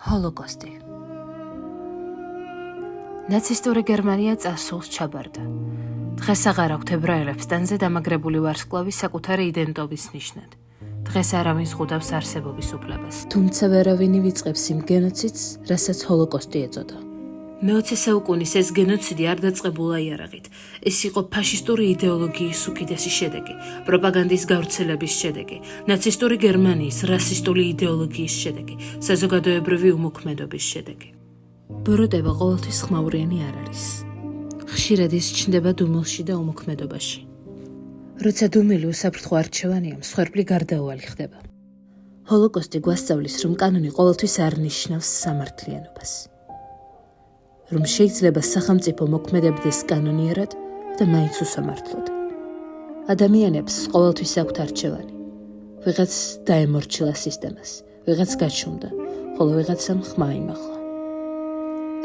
ჰოლოკოსტი. ნაცისტური გერმანია წარსულს ჩაბარდა. დღეს აღარ აქვთ ებრაელებს ტანზე დამაგრებული ვარსკვლავის საკუთარი იდენტობის ნიშნად. დღეს არავინ ზღუდავს არსებობის უფლებას. თუმცა ვერავინ ვიწყებს იმ გენოციდს, რასაც ჰოლოკოსტი ეწოდა. მე-20 საუკუნის ეს გენოციდი არ დაწყებულა იარაღით. ეს იყო ფაშისტური იდეოლოგიის უკიდესი შედეგი, პროპაგანდის გავრცელების შედეგი, ნაცისტური გერმანიის რასისტული იდეოლოგიის შედეგი, საზოგადოებრივი უმოქმედობის შედეგი. ბოროტება ყოველთვის ხმაურიანი არ არის. ხშირად ის ჩნდება დუმილში და უმოქმედობაში. როცა დუმილი უსაფრთხო არჩევანია, მსხვერპლი გარდაუვალი ხდება. ჰოლოკოსტი გვასწავლის, რომ კანონი ყოველთვის არ ნიშნავს სამართლიანობას. რომ შეიძლება სახელმწიფო მოქმედებდეს კანონიერად და მაინც უსამართლოდ. ადამიანებს ყოველთვის აქვთ არჩევანი. ვიღაც დაემორჩილა სისტემას, ვიღაც გაჩუმდა, ხოლო ვიღაცამ ხმა იმახლა.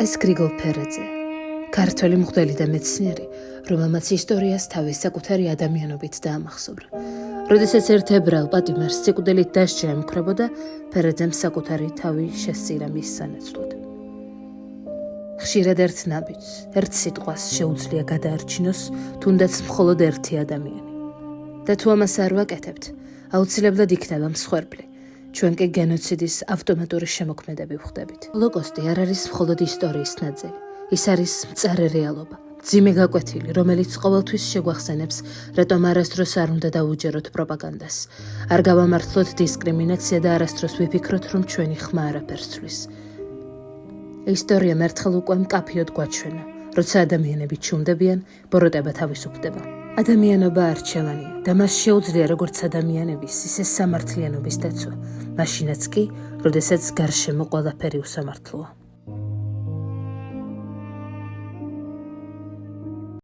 ეს გრიგოლ ფერაძე, ქართველი მღვდელი და მეცნიერი, რომელმაც ისტორიას თავის საკუთარი ადამიანობით დაამახსოვრა. როდესაც ერთ ებრაელ პატიმარს სიკვდილით დასჯა ემუქრებოდა, ფერაძემ საკუთარი თავი შესწირა მის სანაცვლოდ. ხშირად ერთ ნაბიჯს, ერთ სიტყვას შეუძლია გადაარჩინოს თუნდაც მხოლოდ ერთი ადამიანი. და თუ ამას არ ვაკეთებთ, აუცილებლად იქნება მსხვერპლი. ჩვენ კი გენოციდის ავტომატური შემოქმედები ვხდებით. ჰოლოკოსტი არ არის მხოლოდ ისტორიის ნაწილი. ის არის მწარე რეალობა, მძიმე გაკვეთილი, რომელიც ყოველთვის შეგვახსენებს, რატომ არასდროს არ უნდა დავუჯეროთ პროპაგანდას. არ გავამართლოთ დისკრიმინაცია და არასდროს ვიფიქროთ, რომ ჩვენი ხმა არაფერს ცვლის. ისტორიამ ერთხელ უკვე მკაფიოდ გვაჩვენა, როცა ადამიანები ჩუმდებიან, ბოროტება თავისუფლდება. ადამიანობა არჩევანია და მას შეუძლია როგორც ადამიანების, ისე სამართლიანობის დაცვა, მაშინაც კი, როდესაც გარშემო ყველაფერი უსამართლოა.